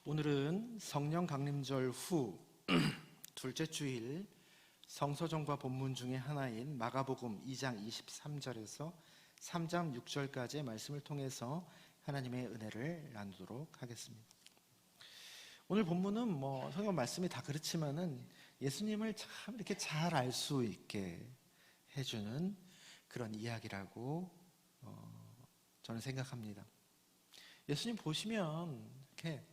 오늘은 성령 강림절 후 둘째 주일 성서정과 본문 중에 하나인 마가복음 2장 23절에서 3장 6절까지의 말씀을 통해서 하나님의 은혜를 나누도록 하겠습니다. 오늘 본문은 성경 말씀이 다 그렇지만은 예수님을 참 이렇게 잘 알 수 있게 해주는 그런 이야기라고 저는 생각합니다. 예수님 보시면 이렇게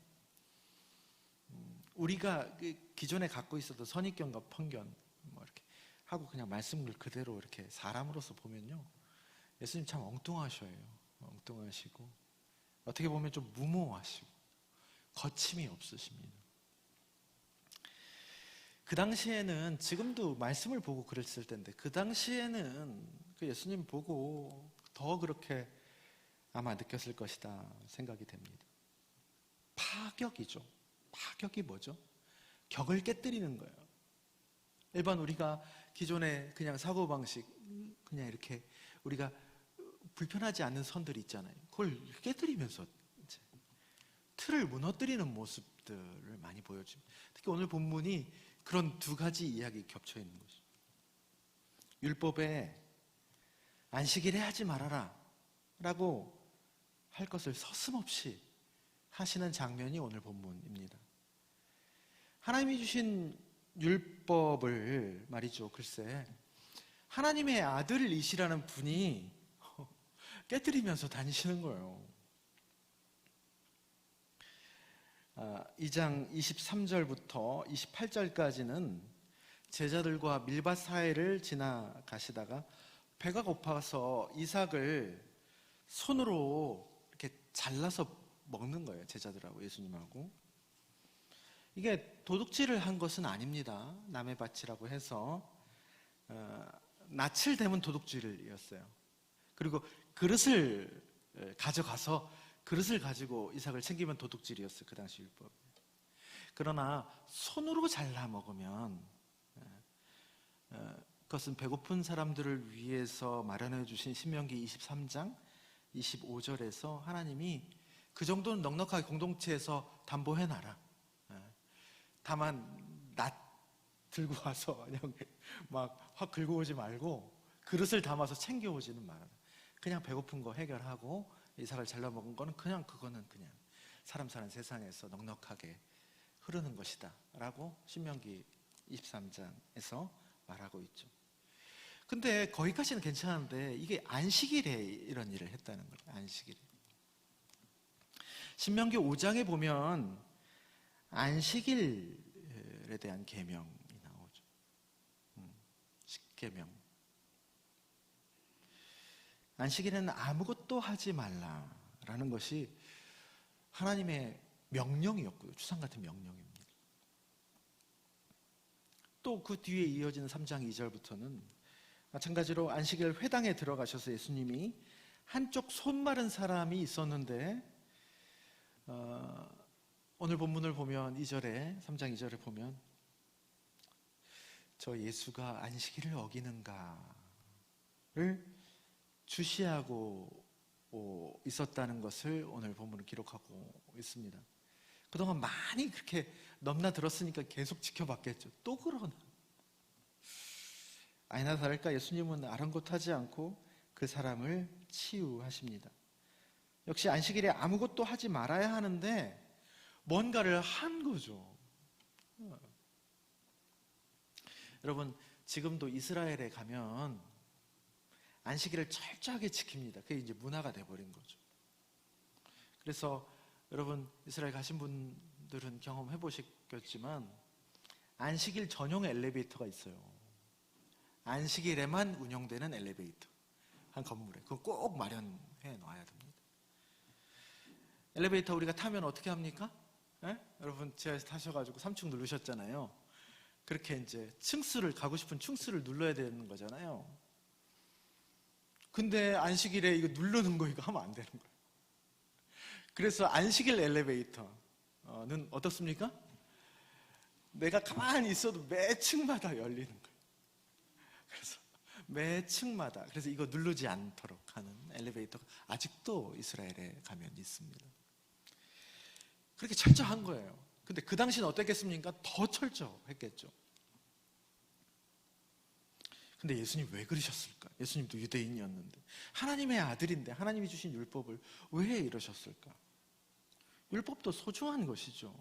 우리가 기존에 갖고 있었던 선입견과 편견 이렇게 하고 그냥 말씀을 그대로 이렇게 사람으로서 보면요, 예수님 참 엉뚱하셔요. 엉뚱하시고 어떻게 보면 좀 무모하시고 거침이 없으십니다. 그 당시에는, 지금도 말씀을 보고 그랬을 텐데, 그 당시에는 그 예수님 보고 더 그렇게 아마 느꼈을 것이다 생각이 됩니다. 파격이죠. 파격이 뭐죠? 격을 깨뜨리는 거예요. 일반 우리가 기존의 그냥 사고방식, 그냥 이렇게 우리가 불편하지 않는 선들이 있잖아요. 그걸 깨뜨리면서 이제 틀을 무너뜨리는 모습들을 많이 보여줍니다. 특히 오늘 본문이 그런 두 가지 이야기 겹쳐 있는 거죠. 율법에 안식일에 하지 말아라 라고 할 것을 서슴없이 하시는 장면이 오늘 본문입니다. 하나님이 주신 율법을 말이죠, 글쎄 하나님의 아들이시라는 분이 깨뜨리면서 다니시는 거예요. 2장 23절부터 28절까지는 제자들과 밀밭 사이를 지나가시다가 배가 고파서 이삭을 손으로 이렇게 잘라서 먹는 거예요. 제자들하고 예수님하고. 이게 도둑질을 한 것은 아닙니다. 남의 밭이라고 해서 낯을 대면 도둑질이었어요. 그리고 그릇을 가져가서 그릇을 가지고 이삭을 챙기면 도둑질이었어요. 그 당시 율법. 그러나 손으로 잘라 먹으면 그것은 배고픈 사람들을 위해서 마련해 주신 신명기 23장 25절에서 하나님이 그 정도는 넉넉하게 공동체에서 담보해놔라. 다만 낫 들고 와서 그냥 막 확 긁어 오지 말고 그릇을 담아서 챙겨오지는 말아라. 그냥 배고픈 거 해결하고 이삭을 잘라 먹은 거는 그거는 그냥 사람 사는 세상에서 넉넉하게 흐르는 것이다 라고 신명기 23장에서 말하고 있죠. 근데 거기까지는 괜찮은데 이게 안식일에 이런 일을 했다는 거예요. 안식일에. 신명기 5장에 보면 안식일에 대한 계명이 나오죠. 10계명. 안식일에는 아무것도 하지 말라라는 것이 하나님의 명령이었고요. 추상 같은 명령입니다. 또 그 뒤에 이어지는 3장 2절부터는 마찬가지로 안식일 회당에 들어가셔서 예수님이 한쪽 손 마른 사람이 있었는데 오늘 본문을 보면 3장 2절에 보면 저 예수가 안식일을 어기는가를 주시하고 있었다는 것을 오늘 본문을 기록하고 있습니다. 그동안 많이 그렇게 넘나들었으니까 계속 지켜봤겠죠. 또 그러나 아니나 다를까 예수님은 아랑곳하지 않고 그 사람을 치유하십니다. 역시 안식일에 아무것도 하지 말아야 하는데 뭔가를 한 거죠. 여러분, 지금도 이스라엘에 가면 안식일을 철저하게 지킵니다. 그게 이제 문화가 돼버린 거죠. 그래서 여러분, 이스라엘 가신 분들은 경험해 보셨겠지만 안식일 전용 엘리베이터가 있어요. 안식일에만 운영되는 엘리베이터, 한 건물에. 그거 꼭 마련해 놔야 됩니다. 엘리베이터 우리가 타면 어떻게 합니까? 여러분, 지하에서 타셔가지고 3층 누르셨잖아요. 그렇게 이제 가고 싶은 층수를 눌러야 되는 거잖아요. 근데 안식일에 이거 누르는 거 이거 하면 안 되는 거예요. 그래서 안식일 엘리베이터는 어떻습니까? 내가 가만히 있어도 매 층마다 열리는 거예요. 그래서 매 층마다, 그래서 이거 누르지 않도록 하는 엘리베이터가 아직도 이스라엘에 가면 있습니다. 그렇게 철저한 거예요. 근데 그 당시는 어땠겠습니까? 더 철저했겠죠. 근데 예수님 왜 그러셨을까? 예수님도 유대인이었는데, 하나님의 아들인데 하나님이 주신 율법을 왜 이러셨을까? 율법도 소중한 것이죠.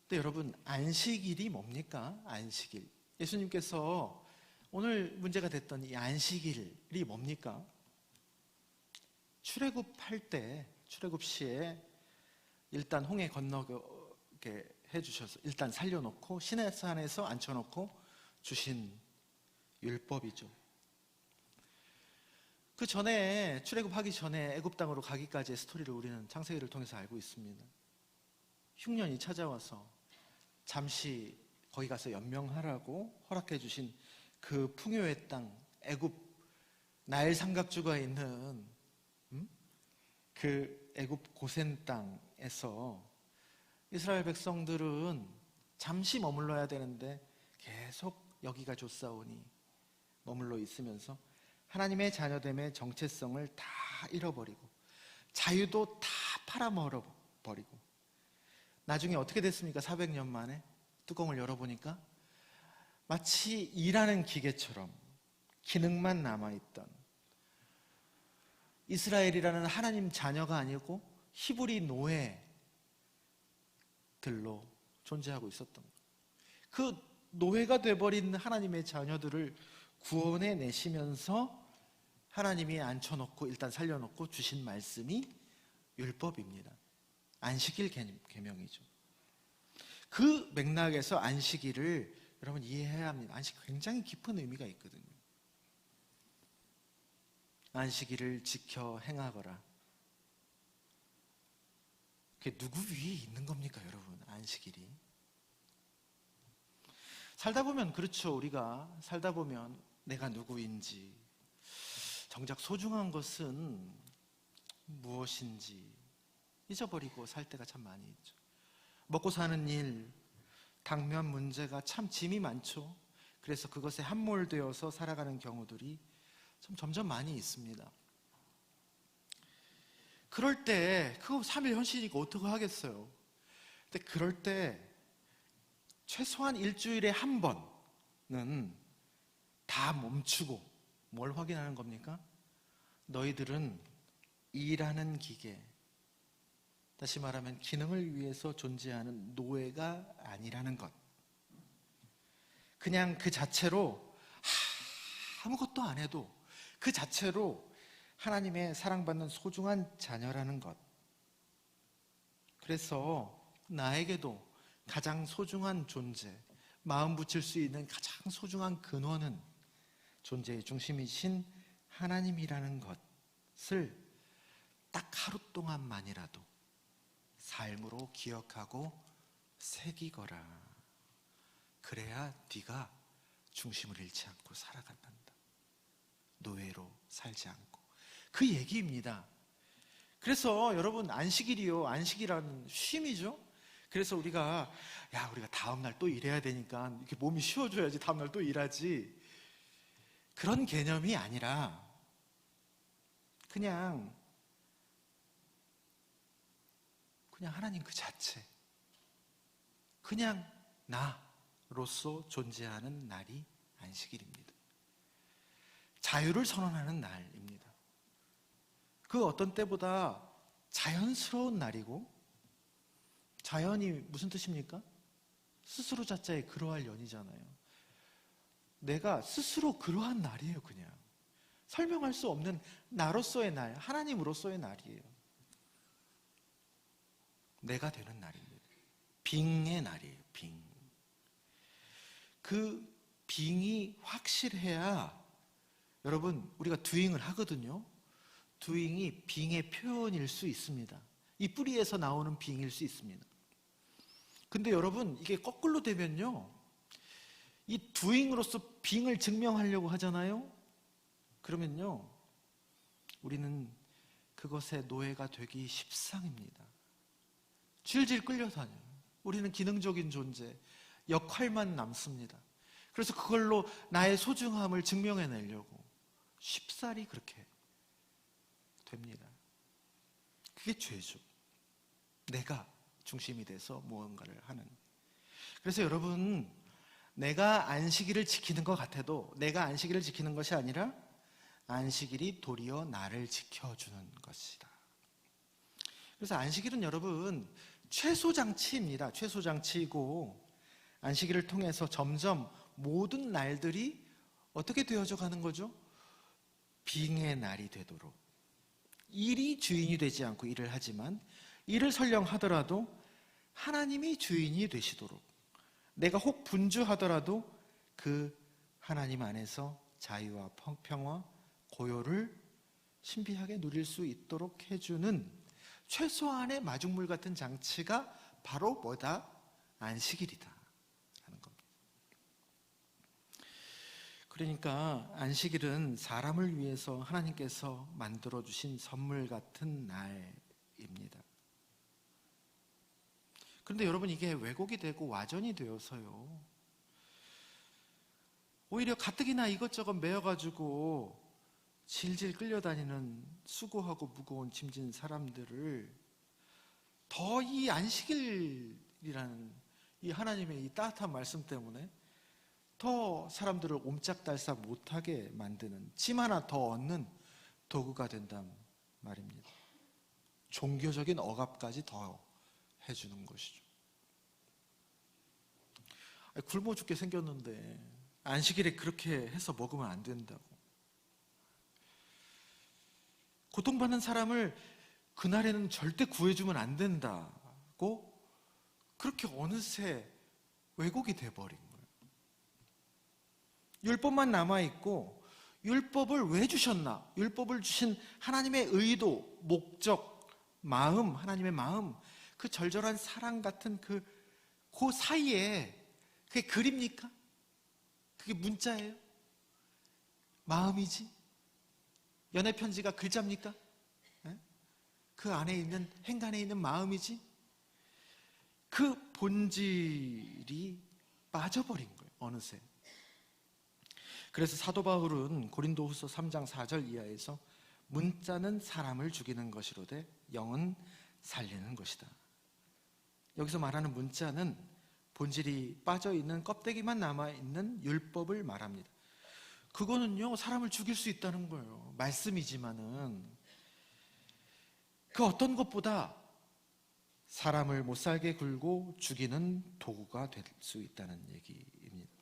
근데 여러분, 안식일이 뭡니까? 안식일. 예수님께서 오늘 문제가 됐던 이 안식일이 뭡니까? 출애굽할 때, 출애굽 시에 일단 홍해 건너게 해주셔서 일단 살려놓고 시내산에서 앉혀놓고 주신 율법이죠. 그 전에 출애굽하기 전에 애굽 땅으로 가기까지의 스토리를 우리는 창세기를 통해서 알고 있습니다. 흉년이 찾아와서 잠시 거기 가서 연명하라고 허락해 주신 그 풍요의 땅, 애굽 나일 삼각주가 있는 그 애굽 고센 땅에서 이스라엘 백성들은 잠시 머물러야 되는데 계속 여기가 좋사오니 머물러 있으면서 하나님의 자녀됨의 정체성을 다 잃어버리고 자유도 다 팔아먹어버리고 나중에 어떻게 됐습니까? 400년 만에 뚜껑을 열어보니까 마치 일하는 기계처럼 기능만 남아있던 이스라엘이라는 하나님 자녀가 아니고 히브리 노예들로 존재하고 있었던 거예요. 그 노예가 돼버린 하나님의 자녀들을 구원해 내시면서 하나님이 앉혀놓고 일단 살려놓고 주신 말씀이 율법입니다. 안식일 계명이죠. 그 맥락에서 안식일을 여러분 이해해야 합니다. 안식 굉장히 깊은 의미가 있거든요. 안식일을 지켜 행하거라. 그게 누구 위에 있는 겁니까, 여러분? 안식일이. 살다 보면 그렇죠. 우리가 살다 보면 내가 누구인지, 정작 소중한 것은 무엇인지 잊어버리고 살 때가 참 많이 있죠. 먹고 사는 일, 당면 문제가 참 짐이 많죠. 그래서 그것에 함몰되어서 살아가는 경우들이 좀 점점 많이 있습니다. 그럴 때 그거 3일 현실이고 어떻게 하겠어요? 근데 그럴 때 최소한 일주일에 한 번은 다 멈추고 뭘 확인하는 겁니까? 너희들은 일하는 기계, 다시 말하면 기능을 위해서 존재하는 노예가 아니라는 것. 그냥 그 자체로 아무것도 안 해도 그 자체로 하나님의 사랑받는 소중한 자녀라는 것. 그래서 나에게도 가장 소중한 존재, 마음 붙일 수 있는 가장 소중한 근원은 존재의 중심이신 하나님이라는 것을 딱 하루 동안만이라도 삶으로 기억하고 새기거라. 그래야 네가 중심을 잃지 않고 살아간단다. 노예로 살지 않고. 그 얘기입니다. 그래서 여러분, 안식일이요, 안식이라는 쉼이죠. 그래서 우리가 다음날 또 일해야 되니까 이렇게 몸이 쉬어줘야지 다음날 또 일하지, 그런 개념이 아니라 그냥 하나님 그 자체, 그냥 나로서 존재하는 날이 안식일입니다. 자유를 선언하는 날입니다. 그 어떤 때보다 자연스러운 날이고, 자연이 무슨 뜻입니까? 스스로 자자에 그러할 연이잖아요. 내가 스스로 그러한 날이에요. 그냥 설명할 수 없는 나로서의 날, 하나님으로서의 날이에요. 내가 되는 날입니다. 빙의 날이에요. 빙. 그 빙이 확실해야, 여러분, 우리가 doing을 하거든요. doing이 빙의 표현일 수 있습니다. 이 뿌리에서 나오는 빙일 수 있습니다. 근데 여러분, 이게 거꾸로 되면요, 이 doing으로서 빙을 증명하려고 하잖아요. 그러면요, 우리는 그것의 노예가 되기 십상입니다. 질질 끌려다녀요. 우리는 기능적인 존재, 역할만 남습니다. 그래서 그걸로 나의 소중함을 증명해내려고 쉽사리 그렇게 됩니다. 그게 죄죠. 내가 중심이 돼서 무언가를 하는. 그래서 여러분, 내가 안식일을 지키는 것 같아도 내가 안식일을 지키는 것이 아니라 안식일이 도리어 나를 지켜주는 것이다. 그래서 안식일은 여러분 최소장치입니다. 최소장치이고, 안식일을 통해서 점점 모든 날들이 어떻게 되어져 가는 거죠? 빙의 날이 되도록. 일이 주인이 되지 않고 일을 하지만, 일을 설령 하더라도 하나님이 주인이 되시도록, 내가 혹 분주하더라도 그 하나님 안에서 자유와 평화, 고요를 신비하게 누릴 수 있도록 해주는 최소한의 마중물 같은 장치가 바로 뭐다? 안식일이다 하는 겁니다. 그러니까 안식일은 사람을 위해서 하나님께서 만들어주신 선물 같은 날입니다. 그런데 여러분, 이게 왜곡이 되고 와전이 되어서요, 오히려 가뜩이나 이것저것 메어가지고 질질 끌려다니는 수고하고 무거운 짐진 사람들을 더 이 안식일이라는 이 하나님의 이 따뜻한 말씀 때문에 더 사람들을 옴짝달싹 못하게 만드는, 짐 하나 더 얻는 도구가 된단 말입니다. 종교적인 억압까지 더 해주는 것이죠. 굶어 죽게 생겼는데 안식일에 그렇게 해서 먹으면 안 된다고. 고통받는 사람을 그날에는 절대 구해주면 안 된다고 그렇게 어느새 왜곡이 돼버린 거예요. 율법만 남아있고, 율법을 왜 주셨나? 율법을 주신 하나님의 의도, 목적, 마음, 하나님의 마음, 그 절절한 사랑 같은 그 사이에 그게 글입니까? 그게 문자예요? 마음이지? 연애 편지가 글자입니까? 그 안에 있는, 행간에 있는 마음이지? 그 본질이 빠져버린 거예요, 어느새. 그래서 사도 바울은 고린도후서 3장 4절 이하에서 문자는 사람을 죽이는 것이로되 영은 살리는 것이다. 여기서 말하는 문자는 본질이 빠져있는, 껍데기만 남아있는 율법을 말합니다. 그거는요, 사람을 죽일 수 있다는 거예요. 말씀이지만은 그 어떤 것보다 사람을 못살게 굴고 죽이는 도구가 될 수 있다는 얘기입니다.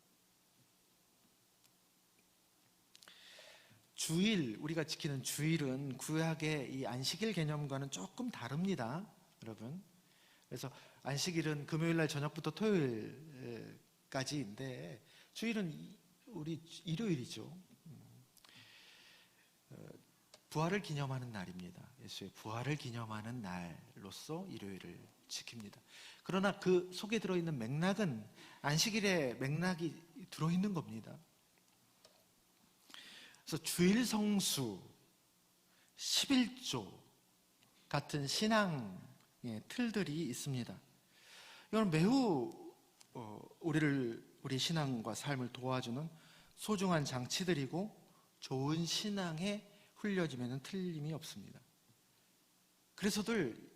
주일, 우리가 지키는 주일은 구약의 이 안식일 개념과는 조금 다릅니다, 여러분. 그래서 안식일은 금요일날 저녁부터 토요일까지인데, 주일은 우리 일요일이죠. 부활을 기념하는 날입니다. 예수의 부활을 기념하는 날로서 일요일을 지킵니다. 그러나 그 속에 들어있는 맥락은 안식일의 맥락이 들어있는 겁니다. 그래서 주일 성수, 11조 같은 신앙의 틀들이 있습니다. 이건 매우 우리 신앙과 삶을 도와주는 소중한 장치들이고 좋은 신앙의 흘려짐에는 틀림이 없습니다. 그래서들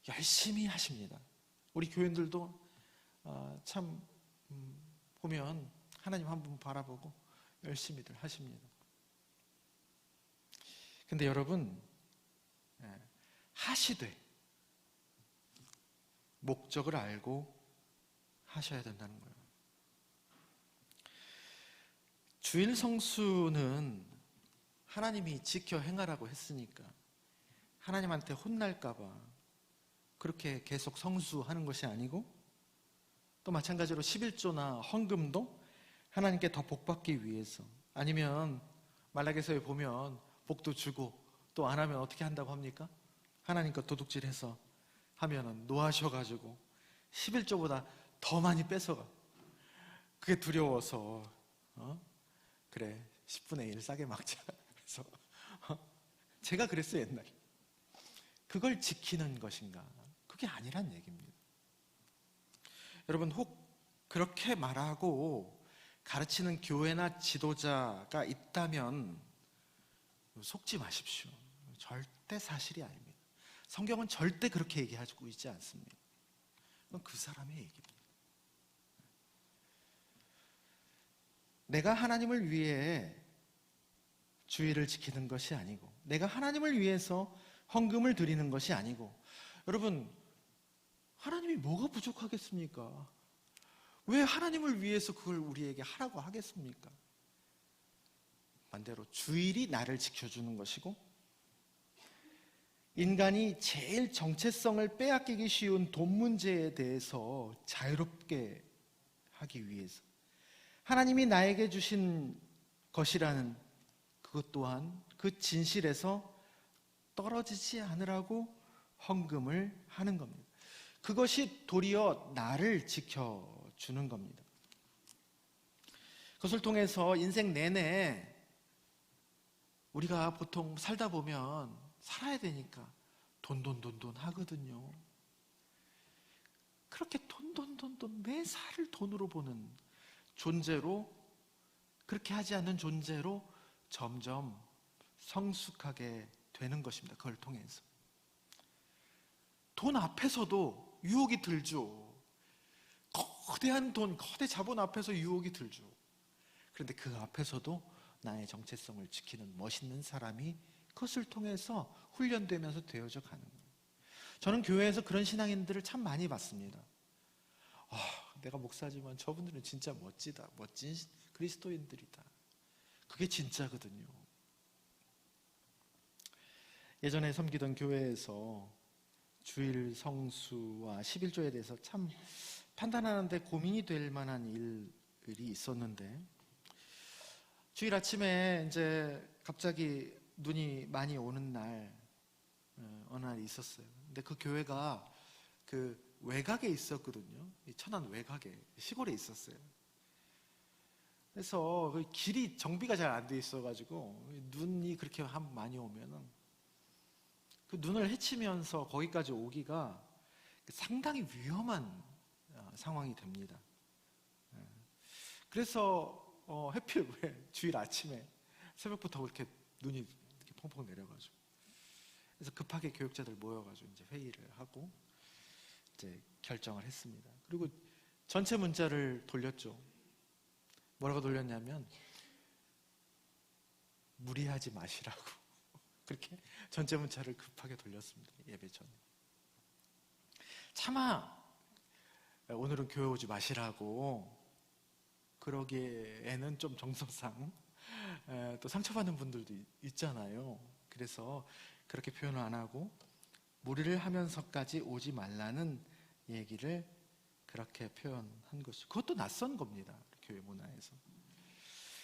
열심히 하십니다. 우리 교인들도 참 보면 하나님 한 분 바라보고 열심히들 하십니다. 근데 여러분, 하시되 목적을 알고 하셔야 된다는 거예요. 주일 성수는 하나님이 지켜 행하라고 했으니까 하나님한테 혼날까봐 그렇게 계속 성수하는 것이 아니고, 또 마찬가지로 11조나 헌금도 하나님께 더 복받기 위해서, 아니면 말라기서에 보면 복도 주고 또 안 하면 어떻게 한다고 합니까? 하나님과 도둑질해서 하면은 노하셔가지고 11조보다 더 많이 뺏어가. 그게 두려워서 그래 10분의 1 싸게 막자. 그래서 제가 그랬어요, 옛날에. 그걸 지키는 것인가? 그게 아니란 얘기입니다. 여러분, 혹 그렇게 말하고 가르치는 교회나 지도자가 있다면 속지 마십시오. 절대 사실이 아닙니다. 성경은 절대 그렇게 얘기하고 있지 않습니다. 그건 그 사람의 얘기입니다. 내가 하나님을 위해 주의를 지키는 것이 아니고, 내가 하나님을 위해서 헌금을 드리는 것이 아니고, 여러분, 하나님이 뭐가 부족하겠습니까? 왜 하나님을 위해서 그걸 우리에게 하라고 하겠습니까? 반대로 주일이 나를 지켜주는 것이고, 인간이 제일 정체성을 빼앗기기 쉬운 돈 문제에 대해서 자유롭게 하기 위해서 하나님이 나에게 주신 것이라는 그것 또한 그 진실에서 떨어지지 않으라고 헌금을 하는 겁니다. 그것이 도리어 나를 지켜주는 겁니다. 그것을 통해서 인생 내내 우리가 보통 살다 보면 살아야 되니까 돈 하거든요. 그렇게 돈 매사를 돈으로 보는 존재로, 그렇게 하지 않는 존재로 점점 성숙하게 되는 것입니다. 그걸 통해서 돈 앞에서도 유혹이 들죠. 거대한 돈, 거대 자본 앞에서 유혹이 들죠. 그런데 그 앞에서도 나의 정체성을 지키는 멋있는 사람이 그것을 통해서 훈련되면서 되어져 가는 거예요. 저는 교회에서 그런 신앙인들을 참 많이 봤습니다. 내가 목사지만 저분들은 진짜 멋지다, 멋진 그리스도인들이다. 그게 진짜거든요. 예전에 섬기던 교회에서 주일 성수와 11조에 대해서 참 판단하는데 고민이 될 만한 일이 있었는데, 주일 아침에 이제 갑자기 눈이 많이 오는 날, 어느 날이 있었어요. 근데 그 교회가 그 외곽에 있었거든요. 천안 외곽에, 시골에 있었어요. 그래서 그 길이 정비가 잘 안 돼 있어가지고 눈이 그렇게 많이 오면은 그 눈을 헤치면서 거기까지 오기가 상당히 위험한 상황이 됩니다. 그래서 하필 왜 주일 아침에 새벽부터 그렇게 눈이 이렇게 펑펑 내려가지고, 그래서 급하게 교육자들 모여가지고 이제 회의를 하고 이제 결정을 했습니다. 그리고 전체 문자를 돌렸죠. 뭐라고 돌렸냐면 무리하지 마시라고 그렇게 전체 문자를 급하게 돌렸습니다. 예배 전에. 차마 오늘은 교회 오지 마시라고 그러기에는 좀 정서상 또 상처받는 분들도 있잖아요. 그래서 그렇게 표현을 안 하고 무리를 하면서까지 오지 말라는 얘기를 그렇게 표현한 것이, 그것도 낯선 겁니다. 교회 문화에서.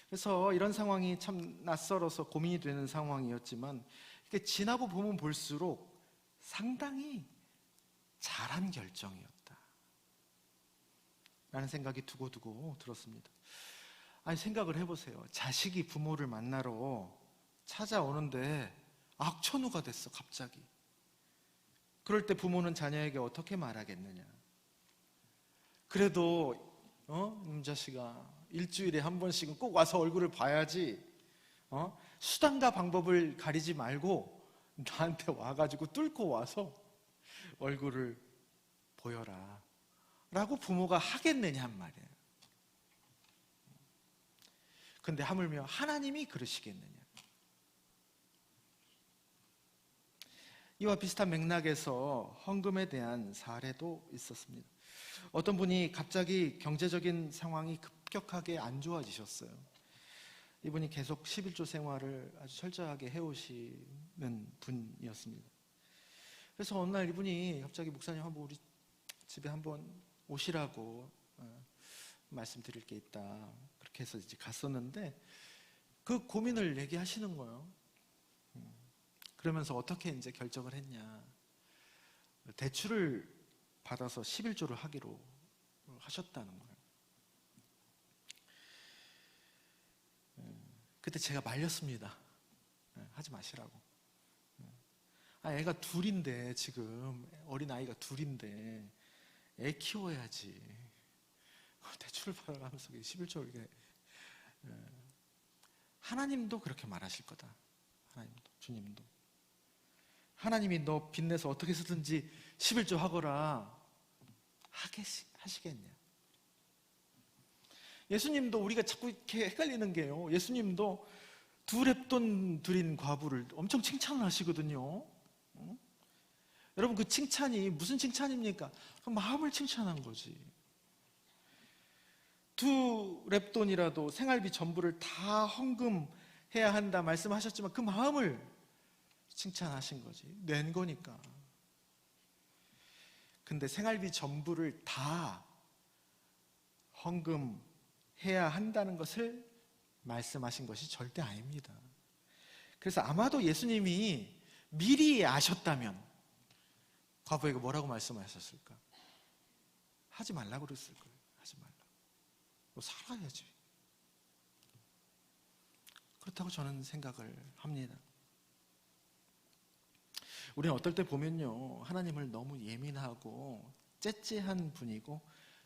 그래서 이런 상황이 참 낯설어서 고민이 되는 상황이었지만, 이렇게 지나고 보면 볼수록 상당히 잘한 결정이었다 라는 생각이 두고두고 들었습니다. 아니, 생각을 해보세요. 자식이 부모를 만나러 찾아오는데 악천후가 됐어, 갑자기. 그럴 때 부모는 자녀에게 어떻게 말하겠느냐. 그래도 자식아, 일주일에 한 번씩은 꼭 와서 얼굴을 봐야지. 수단과 방법을 가리지 말고 나한테 와가지고 뚫고 와서 얼굴을 보여라 라고 부모가 하겠느냐 말이에요. 근데 하물며 하나님이 그러시겠느냐. 이와 비슷한 맥락에서 헌금에 대한 사례도 있었습니다. 어떤 분이 갑자기 경제적인 상황이 급격하게 안 좋아지셨어요. 이분이 계속 11조 생활을 아주 철저하게 해오시는 분이었습니다. 그래서 어느 날 이분이 갑자기 목사님 한번 우리 집에 한번 오시라고 말씀드릴 게 있다. 그렇게 해서 이제 갔었는데 그 고민을 얘기하시는 거예요. 그러면서 어떻게 이제 결정을 했냐. 대출을 받아서 11조를 하기로 하셨다는 거예요. 그때 제가 말렸습니다. 하지 마시라고. 애가 둘인데, 지금 어린아이가 둘인데 애 키워야지. 대출을 받아가면서 11조, 이게 하나님도 그렇게 말하실 거다. 하나님도, 주님도. 하나님이 너 빚내서 어떻게 해서든지 11조 하거라 하시겠냐? 예수님도 우리가 자꾸 이렇게 헷갈리는 게요. 예수님도 2렙돈 드린 과부를 엄청 칭찬을 하시거든요. 여러분, 그 칭찬이 무슨 칭찬입니까? 그 마음을 칭찬한 거지. 2렙돈이라도 생활비 전부를 다 헌금해야 한다 말씀하셨지만 그 마음을 칭찬하신 거지. 낸 거니까. 근데 생활비 전부를 다 헌금해야 한다는 것을 말씀하신 것이 절대 아닙니다. 그래서 아마도 예수님이 미리 아셨다면 과부에게 뭐라고 말씀하셨을까? 하지 말라고 그랬을 거예요. 하지 말라고. 너 살아야지. 그렇다고 저는 생각을 합니다. 우리는 어떨 때 보면요, 하나님을 너무 예민하고 째째한 분이고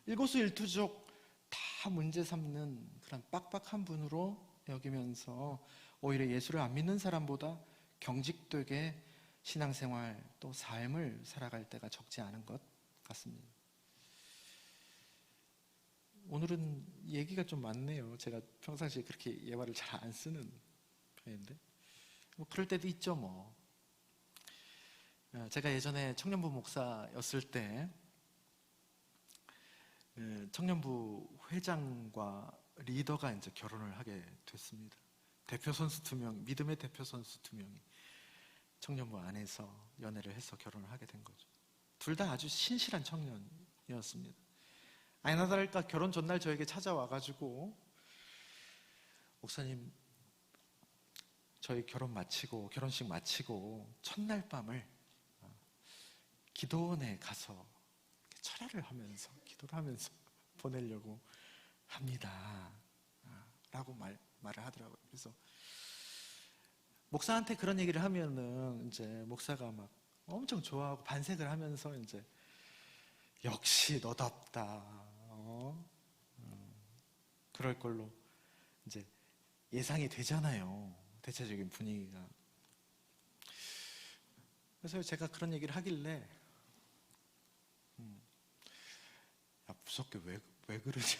일거수일투족 다 문제 삼는 그런 빡빡한 분으로 여기면서 오히려 예수를 안 믿는 사람보다 경직되게 신앙생활 또 삶을 살아갈 때가 적지 않은 것 같습니다. 오늘은 얘기가 좀 많네요. 제가 평상시에 그렇게 예화를 잘 안 쓰는 편인데 뭐 그럴 때도 있죠 뭐. 제가 예전에 청년부 목사였을 때 청년부 회장과 리더가 이제 결혼을 하게 됐습니다. 대표 선수 2명, 믿음의 대표 선수 2명이 청년부 안에서 연애를 해서 결혼을 하게 된 거죠. 둘 다 아주 신실한 청년이었습니다. 아니나 다를까 결혼 전날 저에게 찾아와가지고 목사님, 저희 결혼식 마치고 첫날 밤을 기도원에 가서 철야를 하면서 기도를 하면서 보내려고 합니다 라고 말을 하더라고요. 그래서 목사한테 그런 얘기를 하면은 이제 목사가 막 엄청 좋아하고 반색을 하면서 이제 역시 너답다 그럴 걸로 이제 예상이 되잖아요. 대체적인 분위기가. 그래서 제가 그런 얘기를 하길래 야, 무섭게 왜 그러지?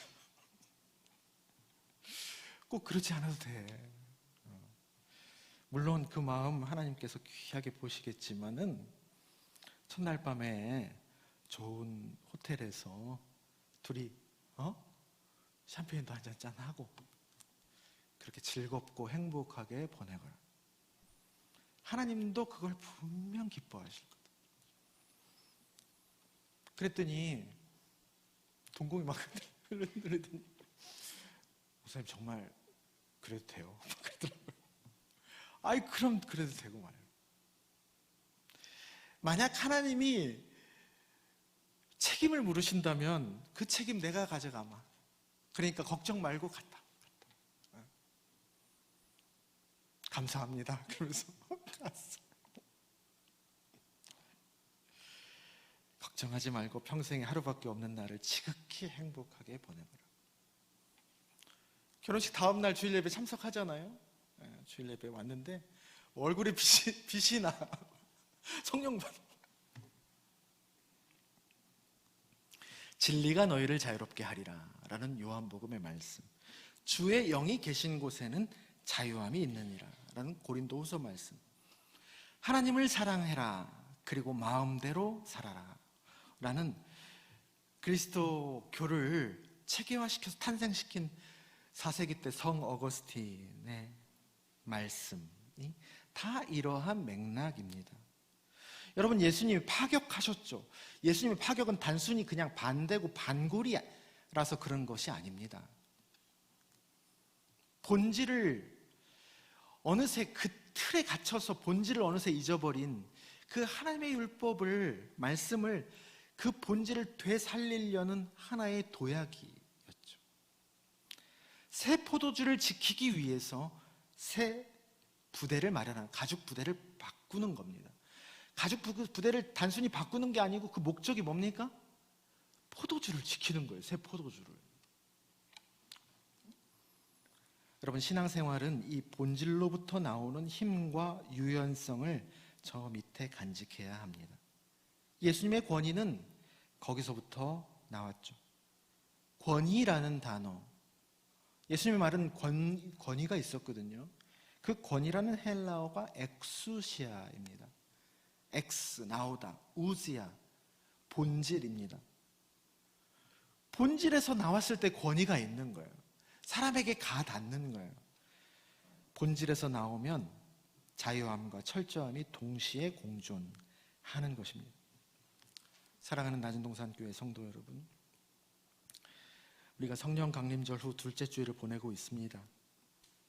꼭 그러지 않아도 돼. 물론 그 마음 하나님께서 귀하게 보시겠지만은 첫날 밤에 좋은 호텔에서 둘이 샴페인도 한잔 짠하고 그렇게 즐겁고 행복하게 보내거라. 하나님도 그걸 분명 기뻐하실 거다. 그랬더니 동공이 막 흐르더니 목사님 정말 그래도 돼요? 그러더라고요. 아이 그럼 그래도 되고 말이에요. 만약 하나님이 책임을 물으신다면 그 책임 내가 가져가마. 그러니까 걱정 말고 갔다. 감사합니다. 그러면서 갔어. 걱정하지 말고 평생에 하루밖에 없는 날을 지극히 행복하게 보내거라. 결혼식 다음 날 주일 예배 참석하잖아요. 주일 예배 왔는데 얼굴에 빛이 나. 성령 받아. 진리가 너희를 자유롭게 하리라 라는 요한복음의 말씀. 주의 영이 계신 곳에는 자유함이 있느니라 라는 고린도후서 말씀. 하나님을 사랑해라 그리고 마음대로 살아라 라는 그리스도교를 체계화시켜서 탄생시킨 4세기 때 성 어거스틴의 말씀이 다 이러한 맥락입니다. 여러분, 예수님이 파격하셨죠. 예수님의 파격은 단순히 그냥 반대고 반골이라서 그런 것이 아닙니다. 본질을 어느새 그 틀에 갇혀서 본질을 어느새 잊어버린 그 하나님의 율법을, 말씀을, 그 본질을 되살리려는 하나의 도약이었죠. 새 포도주를 지키기 위해서 새 부대를 마련하는, 가죽 부대를 바꾸는 겁니다. 가죽 부대를 단순히 바꾸는 게 아니고 그 목적이 뭡니까? 포도주를 지키는 거예요. 새 포도주를. 여러분, 신앙생활은 이 본질로부터 나오는 힘과 유연성을 저 밑에 간직해야 합니다. 예수님의 권위는 거기서부터 나왔죠. 권위라는 단어, 예수님의 말은 권위가 있었거든요. 그 권위라는 헬라어가 엑수시아입니다. 엑스, 나오다, 우지아, 본질입니다. 본질에서 나왔을 때 권위가 있는 거예요. 사람에게 가닿는 거예요. 본질에서 나오면 자유함과 철저함이 동시에 공존하는 것입니다. 사랑하는 낮은동산교회 성도 여러분, 우리가 성령 강림절 후 둘째 주일을 보내고 있습니다.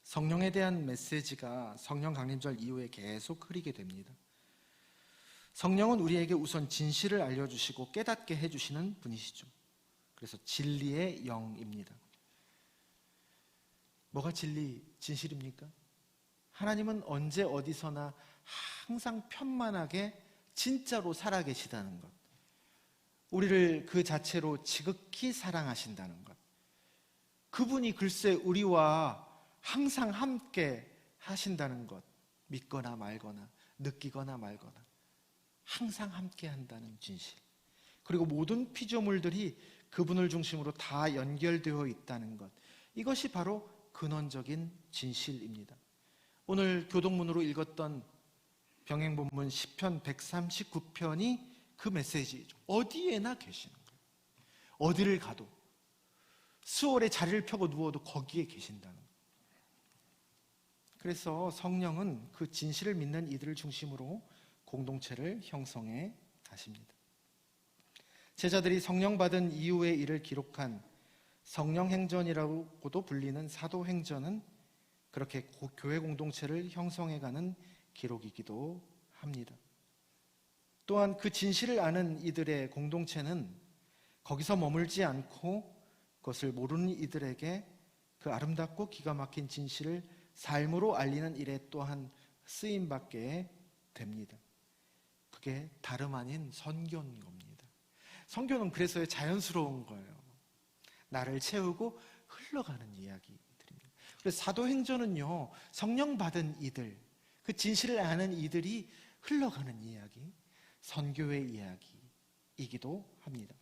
성령에 대한 메시지가 성령 강림절 이후에 계속 흐리게 됩니다. 성령은 우리에게 우선 진실을 알려주시고 깨닫게 해주시는 분이시죠. 그래서 진리의 영입니다. 뭐가 진실입니까? 하나님은 언제 어디서나 항상 편만하게 진짜로 살아계시다는 것, 우리를 그 자체로 지극히 사랑하신다는 것, 그분이 글쎄 우리와 항상 함께 하신다는 것, 믿거나 말거나 느끼거나 말거나 항상 함께 한다는 진실, 그리고 모든 피조물들이 그분을 중심으로 다 연결되어 있다는 것, 이것이 바로 근원적인 진실입니다. 오늘 교동문으로 읽었던 병행본문 시편 139편이 그 메시지죠. 어디에나 계시는 거예요. 어디를 가도, 수월에 자리를 펴고 누워도 거기에 계신다는 거예요. 그래서 성령은 그 진실을 믿는 이들을 중심으로 공동체를 형성해 가십니다. 제자들이 성령 받은 이후의 일을 기록한 성령행전이라고도 불리는 사도행전은 그렇게 교회 공동체를 형성해가는 기록이기도 합니다. 또한 그 진실을 아는 이들의 공동체는 거기서 머물지 않고 그것을 모르는 이들에게 그 아름답고 기가 막힌 진실을 삶으로 알리는 일에 또한 쓰임받게 됩니다. 그게 다름 아닌 선교인 겁니다. 선교는 그래서 자연스러운 거예요. 나를 채우고 흘러가는 이야기들입니다. 그래서 사도행전은요, 성령 받은 이들, 그 진실을 아는 이들이 흘러가는 이야기, 선교의 이야기이기도 합니다.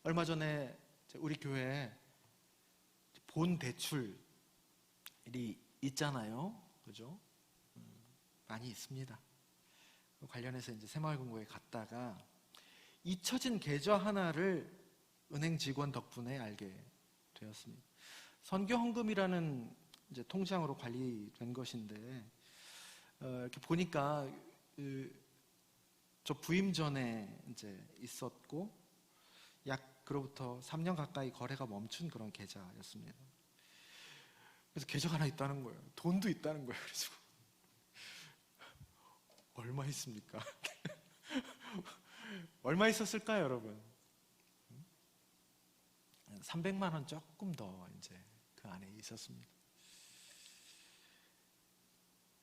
얼마 전에 우리 교회에 본 대출이 있잖아요. 그죠? 많이 있습니다. 관련해서 이제 새마을금고에 갔다가 잊혀진 계좌 하나를 은행 직원 덕분에 알게 되었습니다. 선교헌금이라는 이제 통장으로 관리된 것인데, 이렇게 보니까 저 부임 전에 이제 있었고, 약 그로부터 3년 가까이 거래가 멈춘 그런 계좌였습니다. 그래서 계좌가 하나 있다는 거예요. 돈도 있다는 거예요. 그래서 얼마 있습니까? 얼마 있었을까요, 여러분? 300만 원 조금 더 이제 그 안에 있었습니다.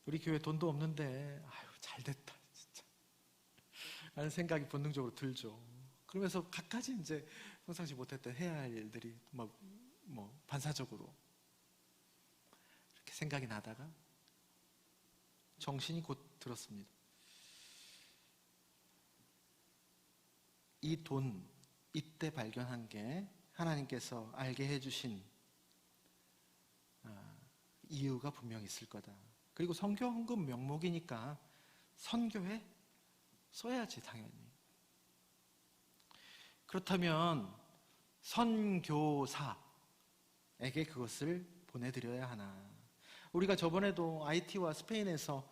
우리 교회 돈도 없는데 아유 잘 됐다 진짜 라는 생각이 본능적으로 들죠. 그러면서 갖가지 이제 평상시 못했던 해야 할 일들이 뭐 반사적으로 이렇게 생각이 나다가 정신이 곧 들었습니다. 이 돈 이때 발견한 게 하나님께서 알게 해주신 이유가 분명히 있을 거다. 그리고 선교헌금 명목이니까 선교에 써야지 당연히. 그렇다면 선교사에게 그것을 보내드려야 하나. 우리가 저번에도 IT와 스페인에서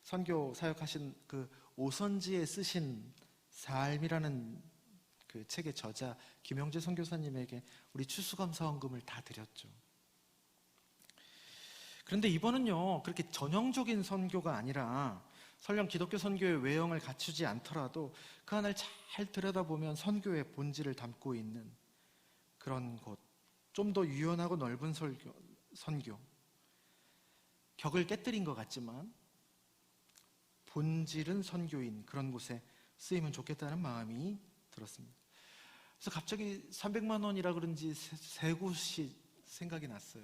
선교 사역하신 그 오선지에 쓰신 삶이라는 그 책의 저자 김영재 선교사님에게 우리 추수감사헌금을 다 드렸죠. 그런데 이번은요, 그렇게 전형적인 선교가 아니라 설령 기독교 선교의 외형을 갖추지 않더라도 그 안을 잘 들여다보면 선교의 본질을 담고 있는 그런 곳, 좀 더 유연하고 넓은 선교, 격을 깨뜨린 것 같지만 본질은 선교인 그런 곳에 쓰이면 좋겠다는 마음이 들었습니다. 그래서 갑자기 300만 원이라 그런지 세 곳이 생각이 났어요.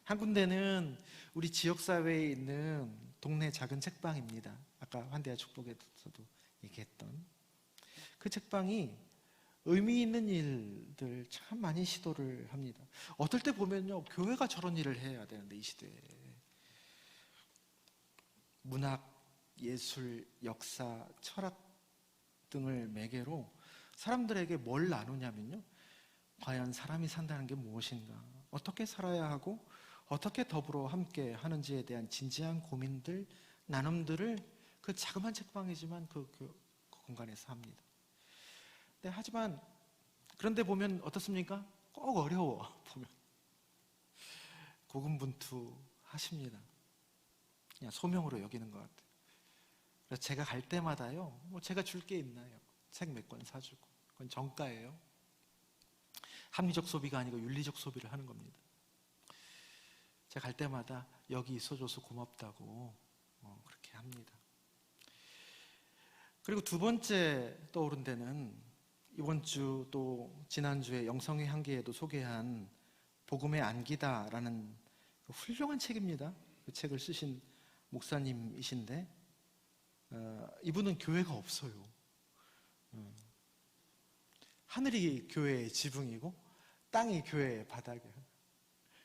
한 군데는 우리 지역사회에 있는 동네 작은 책방입니다. 아까 환대와 축복에서도 얘기했던 그 책방이 의미 있는 일들 참 많이 시도를 합니다. 어떨 때 보면요, 교회가 저런 일을 해야 되는데 이 시대에 문학, 예술, 역사, 철학 등을 매개로 사람들에게 뭘 나누냐면요, 과연 사람이 산다는 게 무엇인가, 어떻게 살아야 하고 어떻게 더불어 함께 하는지에 대한 진지한 고민들, 나눔들을 그 자그마한 책방이지만 그 공간에서 합니다. 네, 하지만 그런데 보면 어떻습니까? 꼭 어려워. 보면 고군분투하십니다. 그냥 소명으로 여기는 것 같아요. 그래서 제가 갈 때마다요, 뭐 제가 줄 게 있나요? 책 몇 권 사주고, 그건 정가예요. 합리적 소비가 아니고 윤리적 소비를 하는 겁니다. 제가 갈 때마다 여기 있어줘서 고맙다고 그렇게 합니다. 그리고 두 번째 떠오른 데는 이번 주 또 지난주에 영성의 향기에도 소개한 복음의 안기다라는 훌륭한 책입니다. 그 책을 쓰신 목사님이신데 이분은 교회가 없어요. 하늘이 교회의 지붕이고 땅이 교회의 바닥이에요.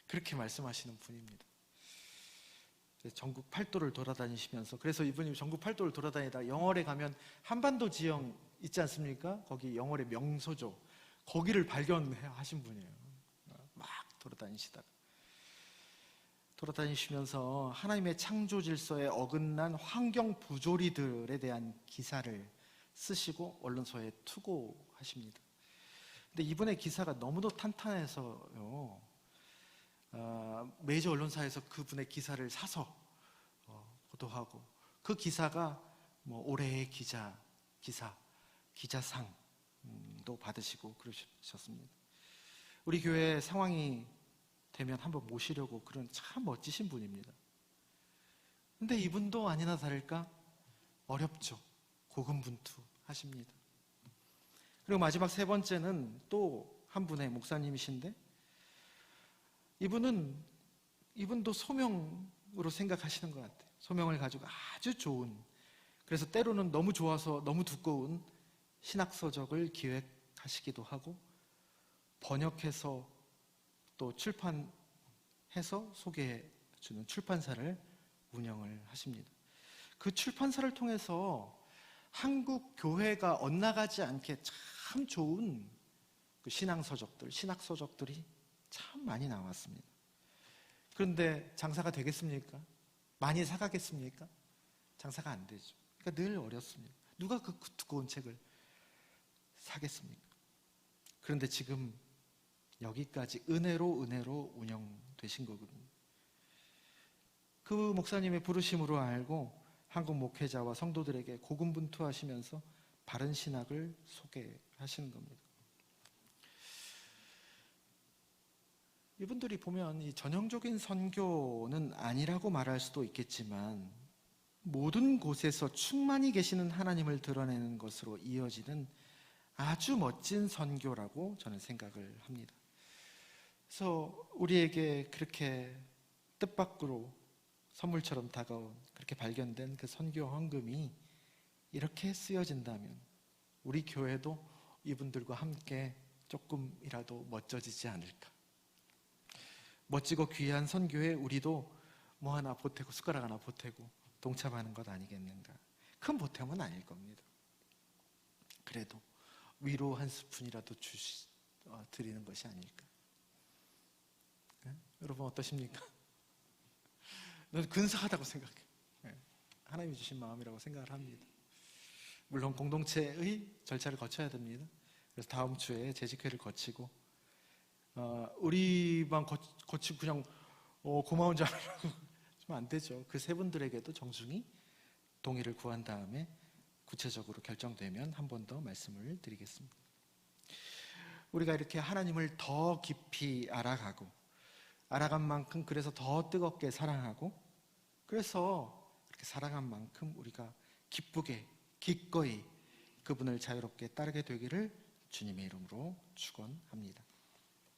그렇게 말씀하시는 분입니다. 전국 팔도를 돌아다니시면서, 그래서 이분이 전국 팔도를 돌아다니다 영월에 가면 한반도 지형 있지 않습니까? 거기 영월의 명소죠. 거기를 발견하신 분이에요. 막 돌아다니시면서 하나님의 창조 질서에 어긋난 환경 부조리들에 대한 기사를 쓰시고 언론서에 투고하십니다. 근데 이분의 기사가 너무도 탄탄해서요, 메이저 언론사에서 그분의 기사를 사서 보도하고, 그 기사가 뭐 올해의 기자상도 받으시고 그러셨습니다. 우리 교회 상황이 되면 한번 모시려고, 그런 참 멋지신 분입니다. 근데 이분도 아니나 다를까 어렵죠. 고군분투하십니다. 그리고 마지막 세 번째는 또 한 분의 목사님이신데, 이분도 소명으로 생각하시는 것 같아요. 소명을 가지고 아주 좋은, 그래서 때로는 너무 좋아서 너무 두꺼운 신학서적을 기획하시기도 하고, 번역해서 또 출판해서 소개해주는 출판사를 운영을 하십니다. 그 출판사를 통해서 한국 교회가 엇나가지 않게 참 좋은 그 신학서적들이 참 많이 나왔습니다. 그런데 장사가 되겠습니까? 많이 사가겠습니까? 장사가 안 되죠. 그러니까 늘 어렵습니다. 누가 그 두꺼운 책을 사겠습니까? 그런데 지금 여기까지 은혜로 운영되신 거거든요. 그 목사님의 부르심으로 알고 한국 목회자와 성도들에게 고군분투하시면서 바른 신학을 소개하시는 겁니다. 이분들이 보면 이 전형적인 선교는 아니라고 말할 수도 있겠지만, 모든 곳에서 충만히 계시는 하나님을 드러내는 것으로 이어지는 아주 멋진 선교라고 저는 생각을 합니다. 그래서 우리에게 그렇게 뜻밖으로 선물처럼 다가온, 그렇게 발견된 그 선교 헌금이 이렇게 쓰여진다면 우리 교회도 이분들과 함께 조금이라도 멋져지지 않을까. 멋지고 귀한 선교에 우리도 뭐 하나 보태고, 숟가락 하나 보태고 동참하는 것 아니겠는가. 큰 보탬은 아닐 겁니다. 그래도 위로 한 스푼이라도 드리는 것이 아닐까. 네? 여러분 어떠십니까? 저는 근사하다고 생각해요. 네. 하나님이 주신 마음이라고 생각을 합니다. 물론 공동체의 절차를 거쳐야 됩니다. 그래서 다음 주에 재직회를 거치고, 우리만 거치고 그냥 고마운 줄 알고 하면 안 되죠. 그 세 분들에게도 정중히 동의를 구한 다음에 구체적으로 결정되면 한 번 더 말씀을 드리겠습니다. 우리가 이렇게 하나님을 더 깊이 알아간 만큼 그래서 더 뜨겁게 사랑하고, 그래서 그렇게 사랑한 만큼 우리가 기쁘게 기꺼이 그분을 자유롭게 따르게 되기를 주님의 이름으로 축원합니다.